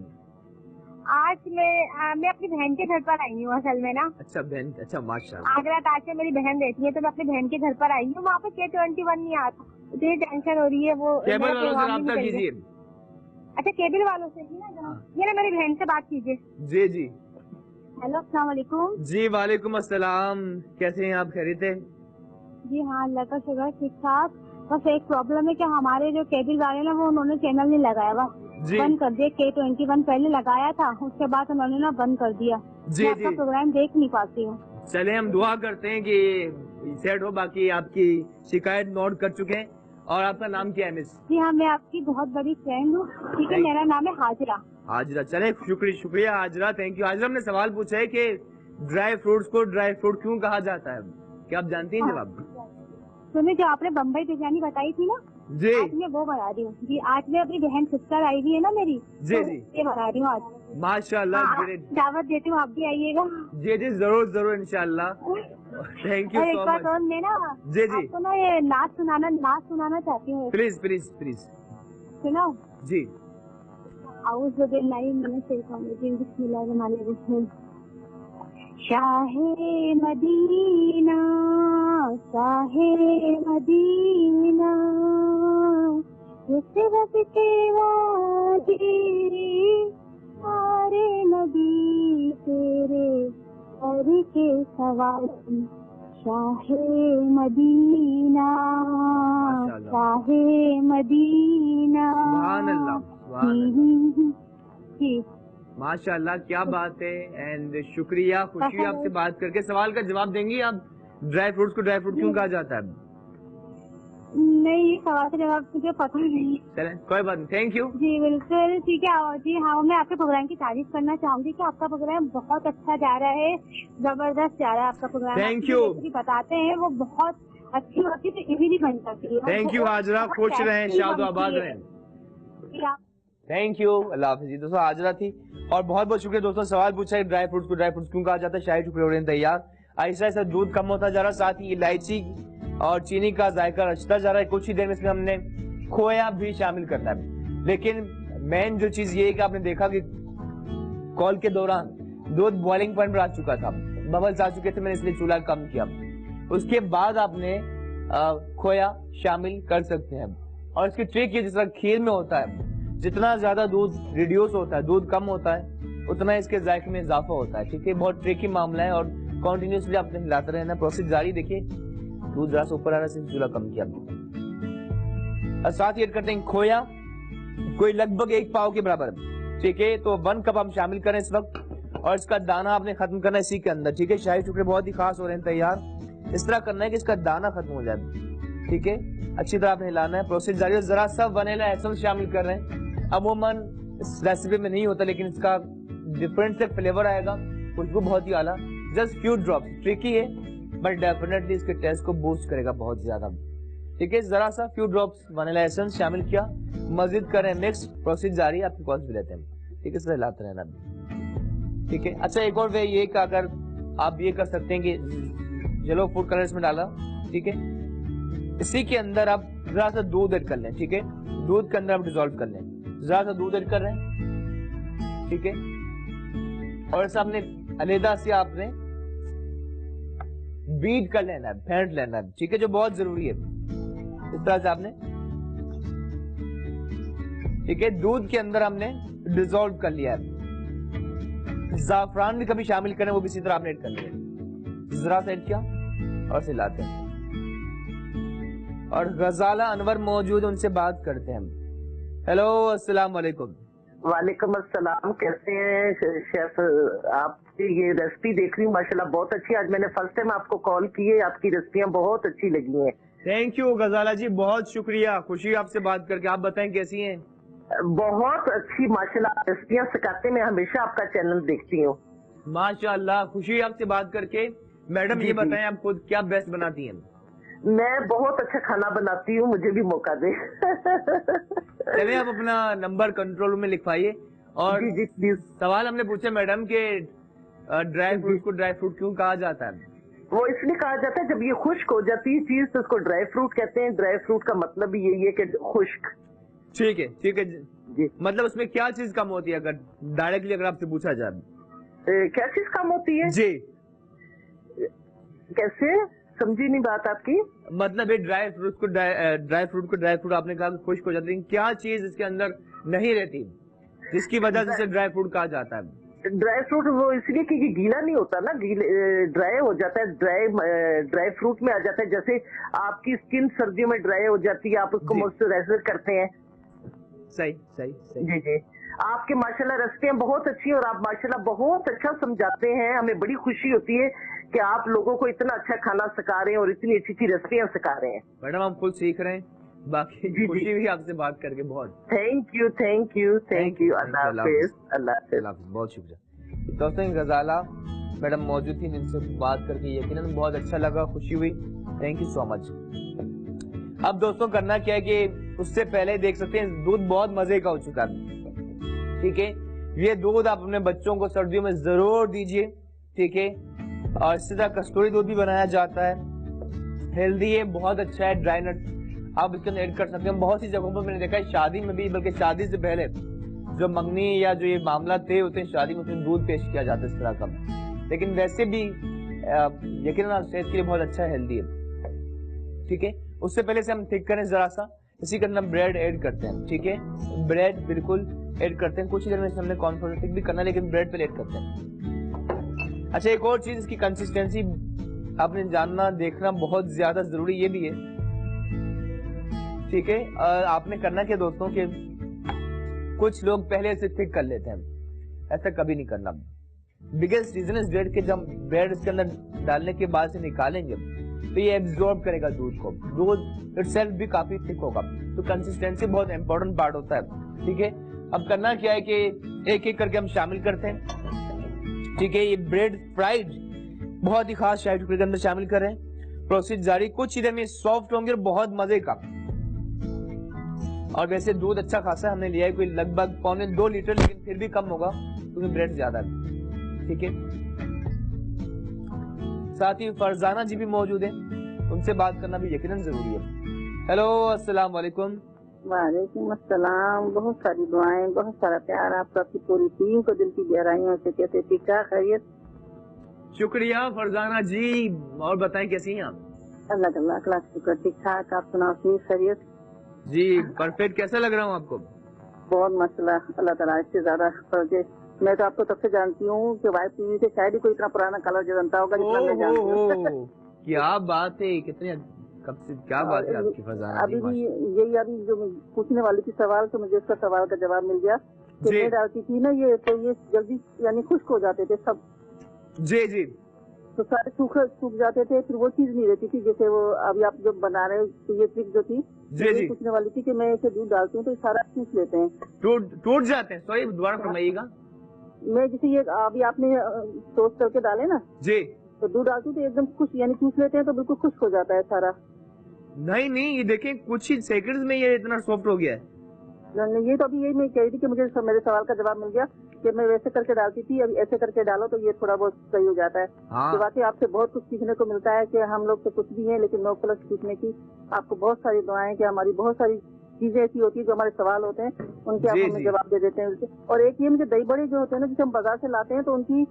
आज मैं अपनी बहन के घर पर आई हूँ असल में ना। अच्छा बहन, अच्छा माशाल्लाह। आगरा ताज में मेरी बहन रहती है, तो मैं अपनी बहन के घर पर आई हूँ। वहाँ पे K21 नहीं आता, इतनी टेंशन हो रही है। वो केबल वालों से रब्ता कीजिए। अच्छा, केबल वालों से ही ना, ये ना मेरी बहन से बात कीजिए। जी जी। हेलो, अस्सलाम वालेकुम। जी वालेकुम अस्सलाम, कैसे हैं आप, खैरियत है? जी हाँ, अल्लाह का शुक्र, ठीक ठाक। बस एक प्रॉब्लम है कि हमारे जो केबल वाले ना, वो उन्होंने चैनल नहीं लगाया हुआ, बंद कर दिया। K21 पहले लगाया था, उसके बाद उन्होंने ना बंद कर दिया। जी, मैं आपका प्रोग्राम देख नहीं पाती हूँ। चले हम दुआ करते हैं कि सेट हो। बाकी आपकी शिकायत नोट कर चुके हैं। और आपका नाम क्या है मिस? जी हाँ, मैं आपकी बहुत बड़ी फ्रेंड हूँ, ठीक है। मेरा नाम है हाजिरा। हाजिरा, चले शुक्रिया हाजिरा, थैंक यू। हाजिरा, हमने सवाल पूछा है कि ड्राई फ्रूट्स को ड्राई फ्रूट क्यों कहा जाता है, क्या आप जानती हैं जवाब? सुनिए, जो आपने बम्बई बिरयानी बताई थी ना, जी, आज मैं वो बना रही हूँ। जी, आज मैं अपनी बहन सिस्टर आई हुई है ना मेरी, जी तो जी, ये बना रही हूँ आज। माशाल्लाह। दावत देती हूँ, आप भी आइएगा। जी जी, जरूर जरूर, इंशाल्लाह। थैंक यू और एक सो बात मच। और, मैं ना जी जी, आपको ना ये नाच सुनाना चाहती हूँ। Please please please. सुनाओ। जी। औज़ु बिल्लाहि मिनश शैतानिर रजीम, बिस्मिल्लाहिर्रहमानिर्रहीम। शाहे मदीना, शाहे मदीना, सिरफ के वादे, सारे नबी तेरे सर के सवारी। Shah Medina, Shah Medina. सुभान अल्लाह, सुभान अल्लाह, माशाल्लाह, क्या बात है। एंड शुक्रिया, खुशी हुई आपसे बात करके। सवाल का जवाब देंगी आप, ड्राई फ्रूट्स को ड्राई फ्रूट क्यों कहा जाता है? नहीं, सवाल का जवाब मुझे पता नहीं। चलें, कोई बात नहीं, थैंक यू। जी बिल्कुल, ठीक है। और जी हाँ, मैं आपके प्रोग्राम की तारीफ करना चाहूंगी कि आपका प्रोग्राम बहुत अच्छा जा रहा है, जबरदस्त जा रहा है आपका प्रोग्राम। Thank you. बताते हैं वो बहुत अच्छी होती है, तो इजीली बन जाती है। थैंक यू हाजरा, खुश रहें, शाद आबाद रहें। थैंक यू, अल्लाह हाफिज़। दोस्तों हाजरा थी और बहुत बहुत शुक्रिया दोस्तों। सवाल पूछा है ड्राई फ्रूट्स को ड्राई फ्रूट्स क्यों कहा जाता है। शाही टुकड़े हो रहे हैं तैयार। ऐसा ऐसा दूध कम होता जा रहा, साथ ही इलायची और चीनी का जायका रचता जा रहा है। कुछ ही देर में इसमें हमने खोया भी शामिल करना है। लेकिन मेन जो चीज ये है कि आपने देखा कि कॉल के दौरान दूध बॉइलिंग पॉइंट पर आ चुका था, बबल्स आ चुके थे, मैंने इसलिए चूल्हा कम किया। उसके बाद आपने खोया शामिल कर सकते हैं। और इसकी ट्रिक ये, जिस तरह खीर में होता है, जितना ज्यादा दूध रिड्यूस होता है, दूध कम होता है, उतना इसके जायके में इजाफा होता है, ठीक है। बहुत ट्रिकी मामला है और कंटिन्यूसली आपने हिलाते रहना। प्रोसेस जारी, देखिए दूध जरा से ऊपर आ रहा है, चूल्हा कम किया। और साथ ही ऐड करते हैं खोया, कोई लगभग 1 पाव के बराबर, ठीक है। तो 1 कप हम शामिल करें इस वक्त और इसका दाना आपने खत्म करना है इसी के अंदर, ठीक है। शाही टुकड़े बहुत ही खास हो रहे हैं तैयार। इस तरह करना है कि इसका दाना खत्म हो जाए, ठीक है। अच्छी तरह आपने हिलाना है। प्रोसेस जारी है। जरा सा वनीला एसेंस शामिल कर रहे हैं। अमूमन इस रेसिपी में नहीं होता, लेकिन इसका डिफरेंट से फ्लेवर आएगा, खुशबू बहुत ही आला। जस्ट फ्यू ड्रॉप्स, ट्रिकी है बट डेफिनेटली इसके टेस्ट को बूस्ट करेगा बहुत ज्यादा, ठीक है। जरा सा फ्यू ड्रॉप्स वनीला एसेंस शामिल किया, मजीद करें मिक्स। प्रोसेस जारी, आपके पास भी लेते हैं, ठीक है। इस तरह हिलाते रहना, ठीक है। अच्छा, एक और वे ये कि अगर आप ये कर सकते हैं कि येलो फूड कलर इसमें डाला, ठीक है। इसी के अंदर आप जरा सा दूध ऐड कर लें, ठीक है। दूध के अंदर आप डिजोल्व कर लें, जरा सा दूध ऐड कर रहे हैं, ठीक है। और ऐसा आपने अलहदा से आपने बीट कर लेना है, फेंट लेना है, ठीक है, जो बहुत जरूरी है। इस तरह से आपने, ठीक है, दूध के अंदर हमने डिसॉल्व कर लिया है। जाफरान भी कभी शामिल करें, वो भी इसी तरह आपने ऐड कर लिया, जरा सा ऐड किया और सिलाते हैं। और गजाला अनवर मौजूद, उनसे बात करते हैं हम। हेलो, अस्सलाम वालेकुम। वालेकुम अस्सलाम, कैसे हैं शेफ? आपकी ये रेसिपी देख रही हूँ, माशाल्लाह बहुत अच्छी। आज मैंने फर्स्ट टाइम आपको कॉल की है, आपकी रेसिपियाँ बहुत अच्छी लगी हैं। थैंक यू गजाला जी, बहुत शुक्रिया, खुशी आपसे बात करके। आप बताएं कैसी हैं? बहुत अच्छी माशाल्लाह रेसिपियाँ सिखाते, मैं हमेशा आपका चैनल देखती हूँ। माशाल्लाह, खुशी आपसे बात करके। मैडम ये बताएं, आप खुद क्या बेस्ट बनाती हैं? मैं बहुत अच्छा खाना बनाती हूँ, मुझे भी मौका दे। चलिए, आप अपना नंबर कंट्रोल रूम में लिखवाइए। और जी जी प्लीज। सवाल हमने पूछे मैडम के ड्राई फ्रूट को ड्राई फ्रूट क्यों कहा जाता है? वो इसलिए कहा जाता है, जब ये खुश्क हो जाती है चीज तो उसको ड्राई फ्रूट कहते हैं। ड्राई फ्रूट का मतलब भी यही है कि खुश्क। ठीक है, ठीक है जी। मतलब उसमें क्या चीज कम होती है, अगर डायरेक्टली अगर आपसे पूछा जाए? क्या चीज कम होती है जी? कैसे, समझी नहीं बात आपकी। मतलब ये ड्राई फ्रूट को ड्राई फ्रूट आपने कहा खुश्क हो जाती है, क्या चीज इसके अंदर नहीं रहती जिसकी वजह से इसे ड्राई फ्रूट कहा जाता है? ड्राई फ्रूट वो इसलिए कि गीला नहीं होता ना, ड्राई हो जाता है, ड्राई फ्रूट में आ जाता है। जैसे आपकी स्किन सर्दियों में ड्राई हो जाती है, आप उसको मॉइस्चराइजर करते हैं। सही सही सही। जी जी, आपके माशाल्लाह रेसिपियाँ बहुत अच्छी हैं और आप माशाल्लाह बहुत अच्छा समझाते हैं। हमें बड़ी खुशी होती है कि आप लोगों को इतना अच्छा खाना सिखा रहे हैं और इतनी अच्छी अच्छी रेसिपियाँ सिखा रहे हैं। मैडम, हम खुद सीख रहे हैं, बाकी खुशी हुई आपसे बात करके बहुत। Thank you thank you thank you. अल्लाह हाफिज। अल्लाह हाफिज। बहुत शुक्रिया दोस्तों। गजाला मैडम मौजूद थी, जिनसे बात करके यकीनन बहुत अच्छा लगा, खुशी हुई। Thank you so much. अब दोस्तों करना क्या है कि उससे पहले देख सकते हैं दूध बहुत मजे का हो चुका है, ठीक है। ये दूध आप अपने बच्चों को सर्दियों में जरूर दीजिए, ठीक है। और इसी तरह कस्तूरी दूध भी बनाया जाता है, हेल्दी है, बहुत अच्छा है। ड्राई नट आप इसके अंदर ऐड कर सकते हैं। बहुत सी जगहों पर मैंने देखा है, शादी में भी, बल्कि शादी से पहले जो मंगनी या जो ये मामला तय होते हैं शादी में, उसमें दूध पेश किया जाता है इस तरह का। लेकिन वैसे भी यकीनन सेहत के लिए बहुत अच्छा, हेल्दी है, ठीक है। उससे पहले से हम थिक करें जरा सा, इसी के अंदर हम ब्रेड ऐड करते हैं, ठीक है। ब्रेड बिल्कुल ऐड करते हैं, कुछ ही देर में हमने कॉर्नफ्लोर थिक भी करना है, लेकिन ब्रेड पहले ऐड करते हैं। अच्छा, एक और चीज, इसकी कंसिस्टेंसी आपने जानना देखना बहुत ज्यादा जरूरी ये भी है, ठीक है। आपने करना क्या दोस्तों कि कुछ लोग पहले से थिक कर लेते हैं, ऐसा कभी नहीं करना। बिगेस्ट रीजन इज डेट के जब ब्रेड इसके अंदर डालने के बाद से निकालेंगे तो ये एब्जॉर्ब करेगा दूध को, दूध इटसेल्फ भी काफी थिक होगा। तो कंसिस्टेंसी बहुत इंपॉर्टेंट पार्ट होता है, ठीक है। अब करना क्या है कि एक एक करके हम शामिल करते हैं, ठीक है। ये ब्रेड फ्राइड बहुत ही खास शाही टुकड़े के अंदर शामिल करें। प्रोसेस जारी, कुछ ही देर में सॉफ्ट होंगे और बहुत मजे का। और वैसे दूध अच्छा खासा हमने लिया है, कोई लगभग 1.25 लीटर, लेकिन फिर भी कम होगा क्योंकि ब्रेड ज्यादा है, ठीक है। साथ ही फरजाना जी भी मौजूद हैं, उनसे बात करना भी यकीनन जरूरी है। हेलो, अस्सलाम वालेकुम। वालेकुम अस्सलाम। बहुत सारी दुआएं, बहुत सारा प्यार आपका, आपकी पूरी टीम को दिल की गहराइयों से। कैसे, ठीक ठाक, खैरियत? शुक्रिया फरजाना जी, और बताएं कैसी हैं आप? अल्लाह का लाख लाख शुक्र, ठीक ठाक। आप सुनाओ, ठीक खैरियत? जी परफेक्ट। कैसा लग रहा हूँ आपको? बहुत मसला, अल्लाह ताला इससे ज्यादा फर्ज। मैं तो आपको तब से जानती हूँ कि वाइफ टीवी से शायद ही कोई इतना पुराना कलर जो बनता होगा जितना मैं जानती हूँ। क्या बात है, कितने कब से, क्या बात है आपकी फरजाना जी। अभी भी यही, अभी जो पूछने वाली थी सवाल, तो मुझे उसका सवाल का जवाब मिल गया कि मैं डालती थी ना ये, तो ये जल्दी यानी खुश्क हो जाते थे सब। जी जी, तो सारे सूख जाते थे, फिर वो चीज नहीं रहती थी। जैसे वो अभी आप जब बना रहे हो, तो ये ट्रिक जो थी जी पूछने वाली थी कि मैं इसे दूध डालती हूँ तो सारा चूस लेते हैं, टूट जाते हैं। सॉरी, दोबारा फरमाइएगा। मैं जैसे ये अभी आपने टोस्ट करके डाले ना जी, तो दूध डालती हूँ तो एकदम खुश, यानी चूस लेते हैं तो बिल्कुल खुश्क हो जाता है सारा। नहीं नहीं, ये देखें कुछ ही सेकंड्स में ये इतना सॉफ्ट हो गया है। ये तो अभी यही मैं कह रही थी कि मुझे मेरे सवाल का जवाब मिल गया कि मैं वैसे करके डालती थी, अभी ऐसे करके डालो तो ये थोड़ा बहुत सही हो जाता है। तो वाकई आपसे बहुत कुछ सीखने को मिलता है कि हम लोग तो कुछ भी हैं लेकिन नो प्लस सीखने की। आपको बहुत सारी दुआएं कि हमारी बहुत सारी चीजें ऐसी होती है जो हमारे सवाल होते हैं उनके आप हमें जवाब दे देते हैं। और एक ये मुझे दही बड़े जो होते हैं ना, जिसे हम बाजार से लाते हैं तो उनकी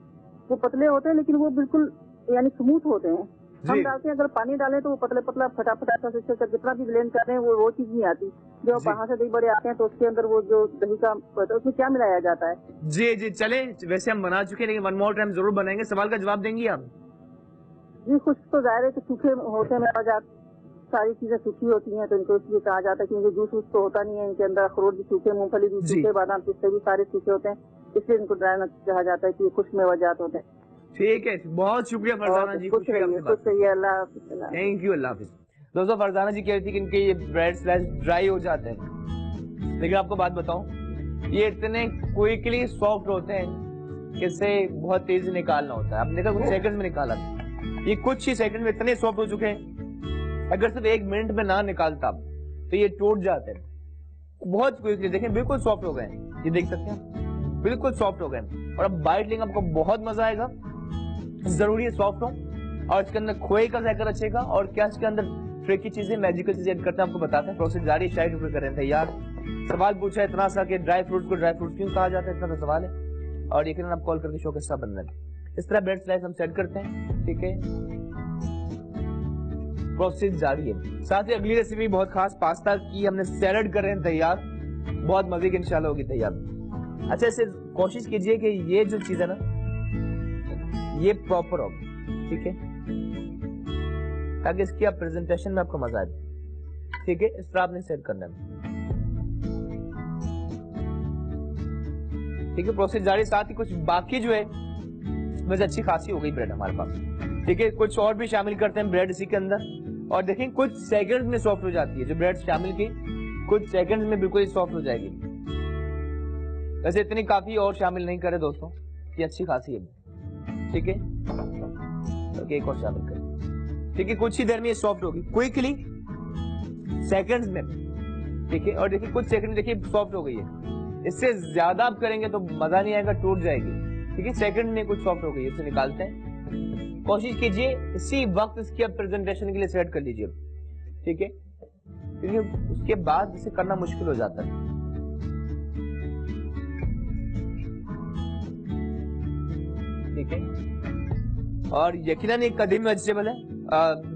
वो पतले होते हैं लेकिन वो बिल्कुल यानी स्मूथ होते हैं। हम डालते हैं, अगर पानी डालें तो वो पतले पतला फटाफट ऐसा जितना भी ब्लेंड कर रहे हैं वो चीज नहीं आती। जो बाहर से दही बड़े आते हैं तो उसके अंदर वो जो दही का उसमें क्या मिलाया जाता है? जी चले, वैसे हम बना चुके हैं लेकिन वन मोर टाइम जरूर बनाएंगे। सवाल का जवाब देंगी आप? जी कुछ तो जाहिर है कि सूखे होते हैं, सारी चीजें सूखी होती हैं तो इनको इसलिए कहा जाता है कि इनके जूस तो होता नहीं है, इनके अंदर अखरोट भी सूखे, मूंगफली भी सूखे, बादाम पिस्ते भी सारे सूखे होते हैं, इसलिए इनको ड्राई नट्स कहा जाता है कि ये खुश्क मेवाजात होते हैं। ठीक है, बहुत शुक्रिया फरजाना जी, खुश रहिए, अल्लाह हाफिज़। थैंक यू, अल्लाह हाफिज़। दोस्तों फरजाना जी कह रही थी कि इनके ये ब्रेड स्लाइस ड्राई हो जाते हैं, लेकिन आपको बात बताऊं, ये इतने क्विकली सॉफ्ट होते हैं कि इसे बहुत तेजी निकालना होता है। आपने देखा कुछ सेकंड में निकाला, ये कुछ ही सेकंड में इतने सॉफ्ट हो चुके हैं, अगर सिर्फ 1 मिनट में ना निकालता तो ये टूट जाते हैं बहुत क्विकली। देखें बिल्कुल सॉफ्ट हो गए, ये देख सकते हैं बिल्कुल सॉफ्ट हो गए। और अब बाइट लेंगे आपको बहुत मजा आएगा, जरूरी है सॉफ्ट हो, और इसके अंदर खोए का जायका रचेगा। और क्या इसके अंदर ट्रिकी चीजें, मैजिकल चीजें ऐड करते हैं, आपको बताते हैं। प्रोसेस जारी, शाही टुकड़े कर रहे हैं तैयार। सवाल पूछा है इतना सा कि ड्राई फ्रूट को ड्राई फ्रूट क्यों कहा जाता है, इतना सा सवाल है, और यकीनन आप कॉल करके शो का हिस्सा बन रहे हैं। इस तरह ब्रेड स्लाइस हम सेट करते हैं, ठीक है, प्रोसेस जारी है। साथ ही अगली रेसिपी बहुत खास, पास्ता की हमने सैलड कर रहे हैं तैयार, बहुत मजे की इंशाल्लाह होगी तैयार। अच्छा, इसे कोशिश कीजिए कि ये जो चीज है ना ये प्रॉपर हो, ठीक है, ताकि इसकी आप प्रेजेंटेशन में आपको मजा आए। ठीक है, इस तरह आपने सेट करना है, ठीक है। प्रोसेस जारी, साथ ही कुछ बाकी जो है वैसे अच्छी खासी हो गई ब्रेड हमारे पास, ठीक है। कुछ और भी शामिल करते हैं ब्रेड इसी के अंदर, और देखें कुछ सेकंड्स में सॉफ्ट हो जाती है जो ब्रेड शामिल की, कुछ सेकंड्स में बिल्कुल सॉफ्ट हो जाएगी। वैसे इतनी काफी और शामिल नहीं करे दोस्तों, ये अच्छी खासी है, ठीक है। तो एक और शामिल करें, ठीक है, कुछ ही देर में ये सॉफ्ट होगी क्विकली, सेकंड्स में, ठीक है। और देखिए कुछ सेकंड देखिए सॉफ्ट हो गई है, इससे ज्यादा आप करेंगे तो मजा नहीं आएगा, टूट जाएगी, ठीक है। सेकंड में कुछ सॉफ्ट हो गई है, इसे निकालते हैं। कोशिश कीजिए इसी वक्त इसकी आप प्रेजेंटेशन के लिए सेट कर लीजिए, ठीक है, क्योंकि उसके बाद इसे करना मुश्किल हो जाता है। ठीक है, और यकीनन एक कदीम वेजिटेबल है,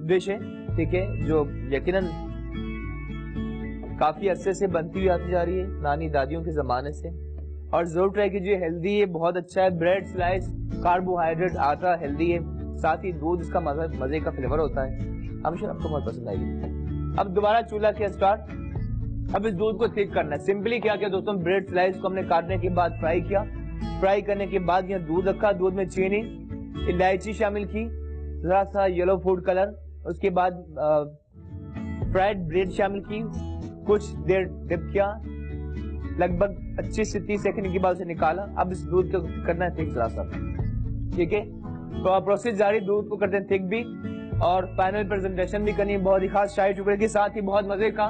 डिश है, ठीक है, जो यकीनन काफी अरसे से बनती हुई आती जा रही है, नानी दादियों के जमाने से, और जरूर ट्राई कीजिए, हेल्दी है, बहुत अच्छा है। ब्रेड स्लाइस, कार्बोहाइड्रेट, आटा हेल्दी है, साथ ही दूध इसका मजे का फ्लेवर होता है, हमेशा आपको बहुत पसंद आएगी। अब दोबारा चूल्हा किया स्टार्ट। अब इस दूध को थिक करना है। सिंपली क्या किया दोस्तों, ब्रेड स्लाइस को हमने काटने के बाद फ्राई किया, फ्राई करने के बाद यहाँ दूध रखा, दूध में चीनी, इलायची शामिल की, जरा सा येलो फूड कलर, उसके बाद फ्राइड ब्रेड शामिल की, कुछ देर डिप किया, लगभग 25 से 30 सेकंड के बाद उसे निकाला। अब इस दूध को करना है थिक जरा सा, ठीक है। तो प्रोसेस जारी, दूध को करते हैं थिक भी, और फाइनल प्रेजेंटेशन भी करनी है बहुत ही खास शाही टुकड़े के साथ ही, बहुत मजे का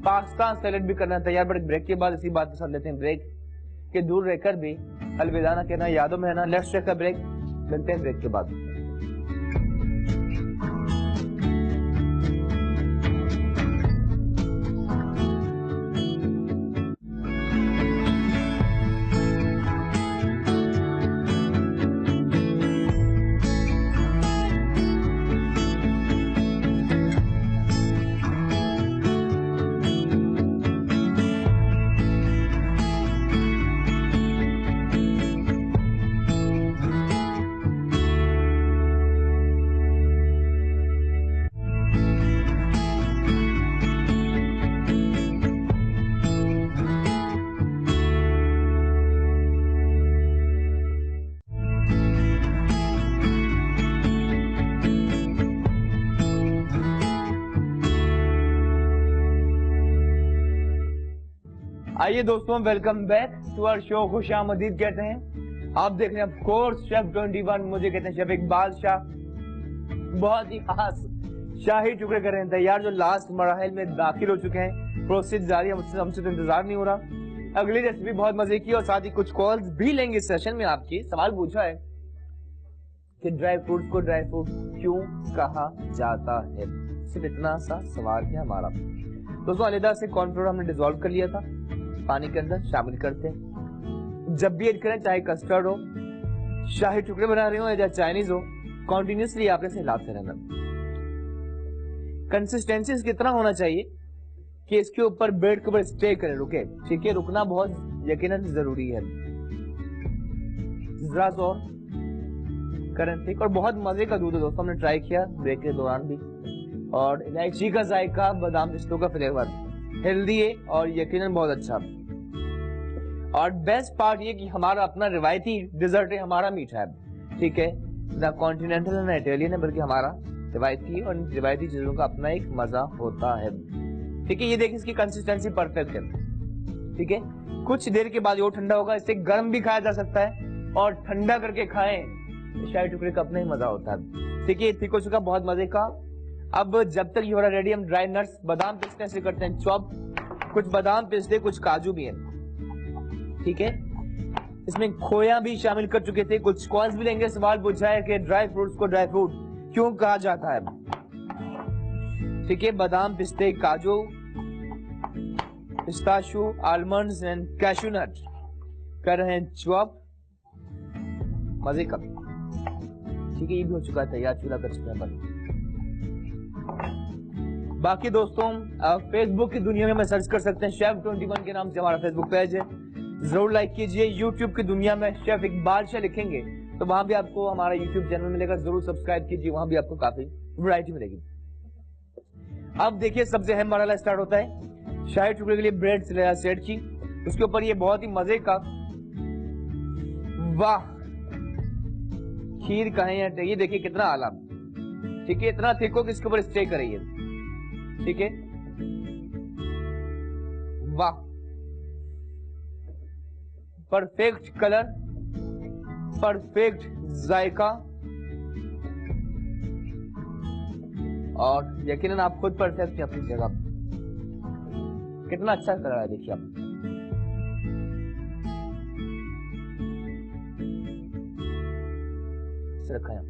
पास्ता सैलेड भी करना है तैयार। बड़े ब्रेक के बाद इसी बात पर लेते हैं ब्रेक, के दूर रहकर भी अलविदा ना कहना, यादों में रहना। लेट्स टेक अ ब्रेक, मिलते हैं ब्रेक के बाद। आइए दोस्तों, welcome back to our show, खुशामदीद कहते हैं। आप देख रहे हैं ऑफ कोर्स शेफ 21, मुझे कहते हैं शेफ इकबाल शाह। बहुत ही खास शाही टुकड़े कर रहे हैं तैयार, जो लास्ट मराहल में दाखिल हो चुके हैं। प्रोसेस जारी, हमसे तो इंतजार नहीं हो रहा। अगली रेसिपी बहुत मजे की, और साथ ही कुछ कॉल्स भी लेंगे इस सेशन में। आपकी सवाल पूछा है कि ड्राई फ्रूट को ड्राई फ्रूट क्यों कहा जाता है, सिर्फ इतना सा सवाल है हमारा। दोस्तों अलग से कॉर्नफ्लोर हमने डिसॉल्व कर लिया था, पानी के अंदर शामिल करते हैं। जब भी ऐड करें, चाहे कस्टर्ड हो, शाही टुकड़े बना रहे हो या चाइनीज हो, कॉन्टिन्यूसली आपने इसे हिलाते रहना। कंसिस्टेंसी कितना होना चाहिए कि इसके ऊपर ब्रेड के ऊपर स्टे करे, रुके। ठीक है, रुकना बहुत यकीनन जरूरी है। जरा सा और करें, ठीक। और बहुत मजे का दूध है दोस्तों, हमने ट्राई किया ब्रेक के दौरान भी। और इलायची का जायका, बादाम पिस्तों का फ्लेवर, हेल्दी है और यकीनन बहुत अच्छा। और बेस्ट पार्ट ये कि हमारा अपना रिवायती डिजर्ट है, हमारा मीठा है। ठीक है, ना कॉन्टिनेंटल ना इटालियन है, बल्कि हमारा रिवायती, और रिवायती चीजों का अपना एक मजा होता है। ठीक है, ये देखिए इसकी कंसिस्टेंसी परफेक्ट है। ठीक है, कुछ देर के बाद ये ठंडा होगा, इसे गर्म भी खाया जा सकता है और ठंडा करके खाएं, शाही टुकड़े का अपना ही मजा होता है। ठीक है, ठीक हो चुका, बहुत मजे का। अब जब तक ये हो रहा रेडी, हम ड्राई नट्स, बादाम पिस्ते से करते हैं चॉप। कुछ बादाम पिस्ते, कुछ काजू भी है। ठीक है, इसमें खोया भी शामिल कर चुके थे। कुछ कॉल्स भी लेंगे। सवाल पूछा है कि ड्राई फ्रूट्स को ड्राई फ्रूट क्यों कहा जाता है। ठीक है, बादाम पिस्ते, काजू, पिस्ताशू, आलमंड्स एंड कैशू नट कर रहे हैं चॉप, मजे का। ठीक है, ये भी हो चुका है तैयार, चूल्हा कर चुका है बंद। बाकी दोस्तों फेसबुक की दुनिया में सर्च कर सकते हैं, शेफ 21 के नाम से हमारा फेसबुक पेज है, जरूर लाइक कीजिए। यूट्यूब की दुनिया में शेफ इकबाल शाह लिखेंगे तो वहां भी आपको हमारा यूट्यूब चैनल मिलेगा, जरूर सब्सक्राइब कीजिए, वहां भी आपको काफी वैरायटी मिलेगी। अब देखिए सबसे अहम मरहला स्टार्ट होता है। शाही टुकड़े के लिए ब्रेड सेट की, उसके ऊपर ये बहुत ही मजे का, वाह, खीर कहें या ये देखिए कितना आला। ठीक है, इतना थिक हो कि इसके ऊपर स्टे करिए। ठीक है, वाह, परफेक्ट कलर, परफेक्ट जायका, और यकीनन आप खुद परफेक्ट है अपनी जगह। कितना अच्छा कलर है, देखिए आप। रखा है।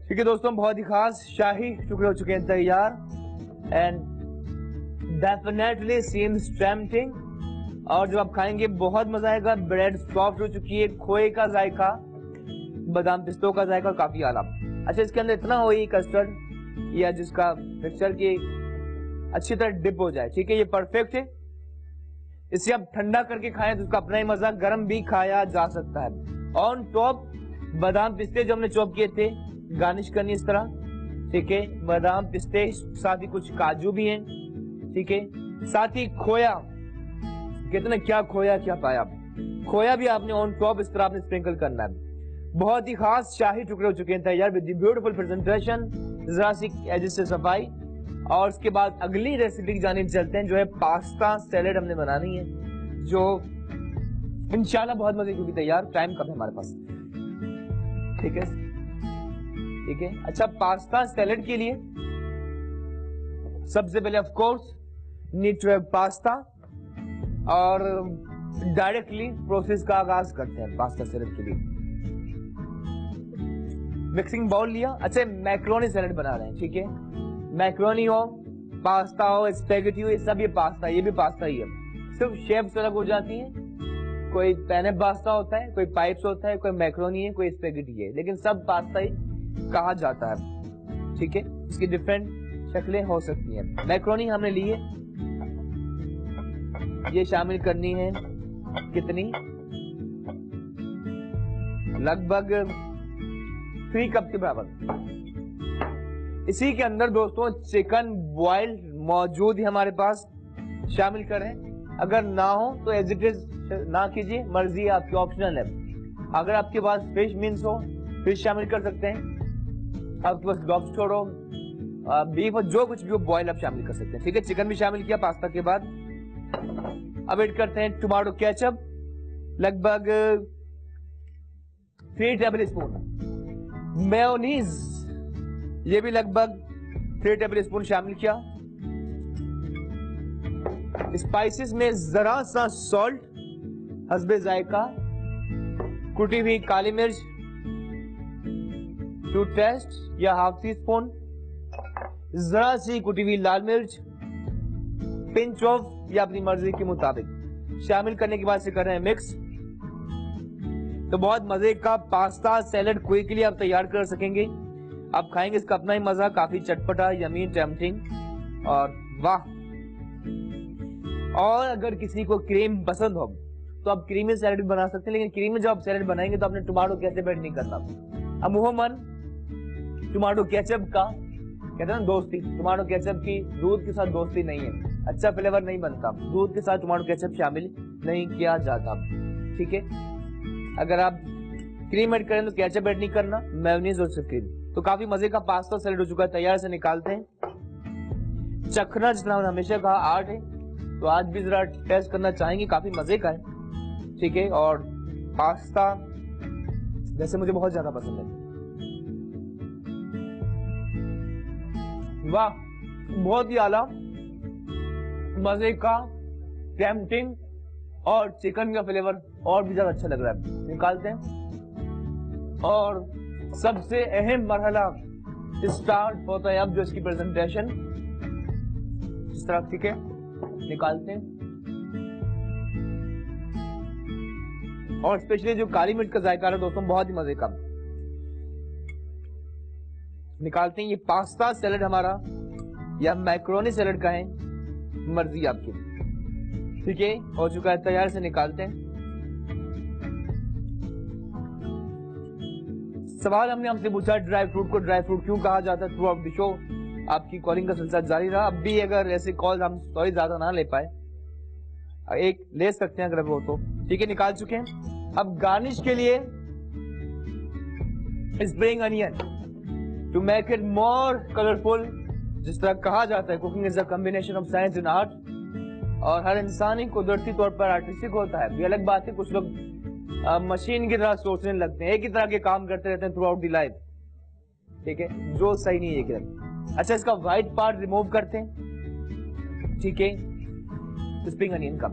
ठीक है दोस्तों, बहुत ही खास शाही टुकड़े हो चुके हैं तैयार, एंड डेफिनेटली सीम्स टेम्पटिंग। और जब आप खाएंगे बहुत मजा आएगा। ब्रेड सॉफ्ट हो चुकी है, खोए का जायका, बादाम पिस्तों का जायका काफी आला। अच्छा, इसके अंदर इतना हो कस्टर्ड या जिसका मिक्सचर की अच्छी तरह डिप हो जाए। ठीक है, ये परफेक्ट है। इसे आप ठंडा करके खाएं तो उसका अपना ही मजा, गर्म भी खाया जा सकता है। ऑन टॉप बादाम पिस्ते जो हमने चॉप किए थे, गार्निश करनी इस तरह। ठीक है, बादाम पिस्ते, साथ ही कुछ काजू भी हैं। ठीक है, साथ ही खोया, कितना क्या खोया, क्या पाया। खोया भी आपने ऑन टॉप इस तरह आपने स्प्रिंकल करना है। बहुत ही खास शाही टुकड़े हो चुके हैं तैयार विद ब्यूटीफुल प्रेजेंटेशन, जरा सी एजेस से सफाई। और उसके बाद अगली रेसिपी की जानिब चलते हैं, जो है पास्ता सैलेड हमने बनानी है, जो इंशाल्लाह बहुत मजे की होगी तैयार। टाइम कम है हमारे पास। ठीक है, ठीक है। अच्छा, पास्ता सैलेड के लिए सबसे पहले of course need to have pasta, और डायरेक्टली प्रोसेस का आगाज करते हैं पास्ता सैलेड के लिए। मिक्सिंग बाउल लिया। अच्छा, मैक्रोनी सैलेड बना रहे हैं। ठीक है, मैक्रोनी हो, पास्ता हो, स्पेगेटी हो, ये सब ये पास्ता, ये भी पास्ता ही है। सिर्फ शेप्स अलग हो जाती हैं। कोई पैने पास्ता होता है, कोई पाइप्स होता है, कोई मैक्रोनी है, कोई स्पेगेटी है, लेकिन सब पास्ता ही कहा जाता है। ठीक है, इसकी डिफरेंट शक्लें हो सकती हैं। मैक्रोनी हमने ली है, ये शामिल करनी है कितनी, लगभग 3 कप के बराबर। इसी के अंदर दोस्तों चिकन बॉइल्ड मौजूद है हमारे पास, शामिल करें। अगर ना हो तो एज इट इज ना कीजिए, मर्जी आपकी, ऑप्शनल है। अगर आपके पास फिश मीन्स हो, फिश शामिल कर सकते हैं। आपके पास लॉबस्टर हो, बीफ हो, जो कुछ भी हो बॉइल आप शामिल कर सकते हैं। ठीक है, चिकन भी शामिल किया पास्ता के बाद। अब ऐड करते हैं टोमेटो केचप, लगभग 3 टेबल स्पून। मेयोनीज, ये भी लगभग 3 टेबल स्पून शामिल किया। स्पाइसेस में जरा सा सॉल्ट हस्बे जायका, कुटी हुई काली मिर्च टू टेस्ट या ½ टीस्पून, जरा सी कुटी हुई लाल मिर्च, पिंच ऑफ या अपनी मर्जी के मुताबिक शामिल करने के बाद से कर रहे हैं मिक्स। तो बहुत मजे का पास्ता सैलेड क्विकली आप तैयार कर सकेंगे। आप खाएंगे इसका अपना ही मजा, काफी चटपटा, यमी, टेम्पटिंग और वाह। और अगर किसी को क्रीम पसंद हो तो आप क्रीमी सैलेड भी बना सकते हैं, लेकिन क्रीमी जब आप सैलेड बनाएंगे तो आपने टमाटो केचप ऐड नहीं करना। अमूमन टमाटो केचप का कहते हैं ना दोस्ती, टमाटो केचप की दूध के साथ दोस्ती नहीं है, अच्छा फ्लेवर नहीं बनता, दूध के साथ टमाटो केचप शामिल नहीं किया जाता। ठीक है, अगर आप क्रीम ऐड करें तो केचप ऐड नहीं करना, मेयोनीज और सिर्फ क्रीम। तो काफी मजे का पास्ता सैलेड हो चुका है तैयार, से निकालते हैं। चखना जितना हमेशा कहा आर्ट है, तो आज भी जरा टेस्ट करना चाहेंगे, काफी मजे का है। ठीक है, और पास्ता जैसे मुझे बहुत ज्यादा पसंद है। वाह, बहुत ही आला, मजे का, टेम्पटिंग और चिकन का फ्लेवर और भी ज्यादा अच्छा लग रहा है। निकालते हैं और सबसे अहम मरहला स्टार्ट होता है अब, जो इसकी प्रेजेंटेशन इस तरह। ठीक है, निकालते हैं और स्पेशली जो काली मिर्च का जायका है दोस्तों, बहुत ही मजे का। निकालते हैं ये पास्ता सैलेड हमारा या मैक्रोनी सैलेड का है, मर्जी आपकी। ठीक है, हो चुका है तैयार, से निकालते हैं। सवाल हमने हमसे पूछा ड्राई फ्रूट को ड्राई फ्रूट क्यों कहा जाता है। थ्रू आउट द शो आपकी कॉलिंग का सिलसिला जारी रहा। अब भी अगर ऐसे कॉल हम सॉरी ज्यादा ना ले पाए, एक ले सकते हैं अगर वो तो। ठीक है, निकाल चुके हैं। अब गार्निश के लिए spring onion to make it more colourful. जिस तरह कहा जाता है cooking is a combination of science and art, और हर इंसान ही कुदरती तौर पर आर्टिस्टिक होता है। ये अलग बात है, कुछ लोग मशीन की तरह सोचने लगते हैं, एक ही तरह के काम करते रहते हैं थ्रू आउट दी लाइफ। ठीक है, जो सही नहीं है एकदम। अच्छा, इसका व्हाइट पार्ट रिमूव करते हैं। ठीक है, स्प्रिंग अनियन का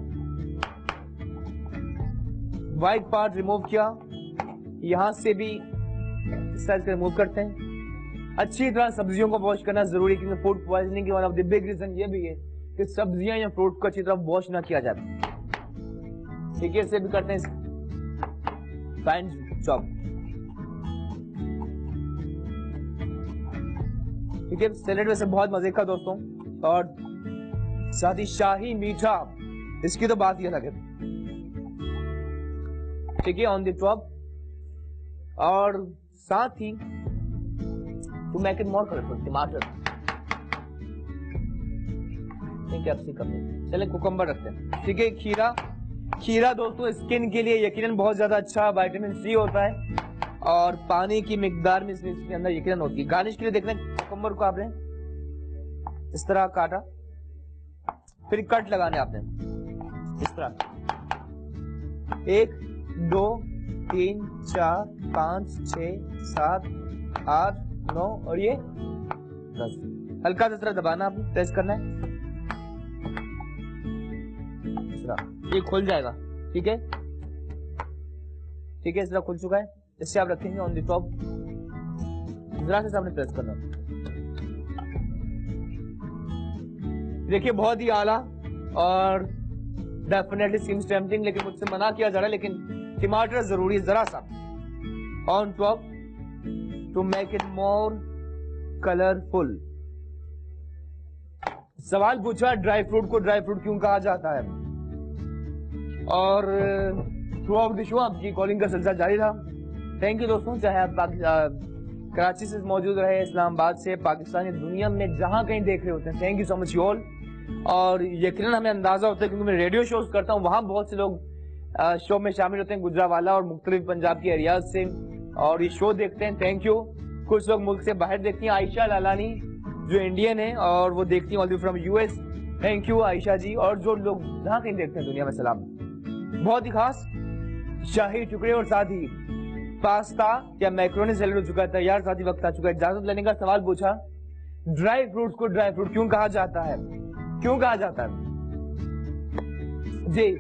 व्हाइट पार्ट रिमूव किया, यहां से भी इस साइज का रिमूव करते हैं। अच्छी तरह सब्जियों को वॉश करना जरूरी है, क्योंकि फूड पॉइजनिंग की one of the big reason ये भी है कि सब्जियां या फ्रूट को अच्छी तरह वॉश ना किया जाए। ठीक है, इसे भी करते हैं फाइन चॉप। ठीक है, सैलेड वैसे बहुत मजे का दोस्तों, और साथ ही शाही मीठा, इसकी तो बात ही अलग है। ठीक है, ऑन द टॉप, और साथ ही to make it more colourful टमाटर, कैप्सिकम में चले कुकुम्बर रखते हैं। ठीक है, खीरा, खीरा दोस्तों स्किन के लिए यकीनन बहुत ज्यादा अच्छा, विटामिन सी होता है और पानी की मिकदार में इसके अंदर यकीनन होती है। गार्निश के लिए देखना, कुकुम्बर को आपने इस तरह काटा, फिर कट लगाने आपने इस तरह 1 2 3 4 5 6 7 8 9 और ये 10। हल्का सा तरह दबाना, आपने प्रेस करना है, ये खुल जाएगा। ठीक है, ठीक है, इस तरह खुल चुका है। इससे आप रखेंगे ऑन द टॉप, जरा से आपने प्रेस करना। देखिए बहुत ही आला और डेफिनेटली सीम्स टेम्पटिंग, लेकिन मुझसे मना किया जा रहा है, लेकिन टमाटर जरूरी है जरा सा on top to make it more colourful. सवाल पूछा ड्राई फ्रूट को ड्राई फ्रूट क्यों कहा जाता है, और थ्रू आउट द शो आपकी कॉलिंग का सिलसिला जारी रहा। थैंक यू दोस्तों, चाहे आप कराची से मौजूद रहे, इस्लामाबाद से, पाकिस्तान, दुनिया में जहां कहीं देख रहे होते हैं, thank you so much you all. और यकीनन हमें अंदाजा होता है, क्योंकि मैं रेडियो शोज करता हूँ, वहां बहुत से लोग शो में शामिल होते हैं, गुजरावाला और मुख्तलिफ पंजाब के एरियाज से, और ये शो देखते हैं। Thank you. कुछ लोग मुल्क से बाहर देखती हैं, आयशा लालानी जो इंडियन है और वो देखती है all the way from US, thank you Aisha ji. और जो लोग जहां कहीं देखते हैं दुनिया में, सलाम। बहुत ही खास शाही टुकड़े और साथ ही पास्ता या मैक्रोनी सैलेड हो चुका है तैयार, साथ ही वक्त आ चुका है इजाजत लेने का। सवाल पूछा ड्राई फ्रूट्स को ड्राई फ्रूट क्यों कहा जाता है, क्यों कहा जाता है जी,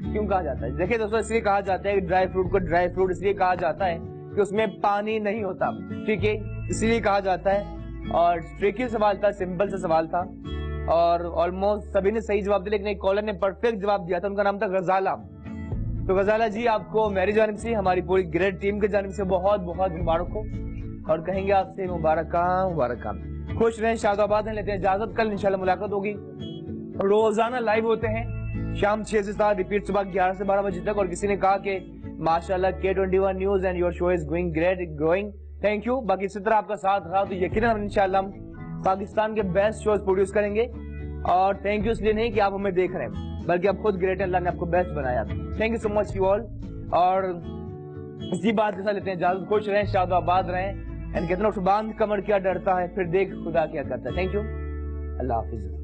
क्यों कहा जाता है? देखिए दोस्तों, इसलिए कहा जाता है कि ड्राई फ्रूट को ड्राई फ्रूट इसलिए कहा जाता है कि उसमें पानी नहीं होता। ठीक है, इसलिए कहा जाता है। और ट्रिकी सवाल था, सिंपल सा सवाल था, और ऑलमोस्ट सभी ने सही जवाब दिया, लेकिन एक कॉलर ने परफेक्ट जवाब दिया था, उनका नाम था गजाला। तो गजाला जी, आपको मेरी जानिब से, हमारी पूरी ग्रेट टीम की जानिब से बहुत बहुत मुबारक हो और कहेंगे आपसे मुबारक खुश रहें, शादाबाद हैं। लेते हैं इजाजत, कल इंशाल्लाह मुलाकात होगी। रोजाना लाइव होते हैं शाम 6 से 7, रिपीट सुबह 11 से 12 बजे तक। और किसी ने कहा कि माशाल्लाह K21 news and your show is going great, growing, thank you. बाकी इसी तरह आपका साथ रहा तो यकीनन इंशाल्लाह हम पाकिस्तान के बेस्ट शोज प्रोड्यूस करेंगे। और थैंक यू इसलिए नहीं कि आप हमें देख रहे हैं, बल्कि आप खुद ग्रेट हैं, अल्लाह ने आपको बेस्ट बनाया। Thank you so much you all. और इसी बात के साथ लेते हैं इजाजत, खुश रहें, शादाबाद रहें। एंड कहते हैं बांध कमर क्या डरता है, फिर देख खुदा क्या करता है। थैंक यू, अल्लाह हाफिज।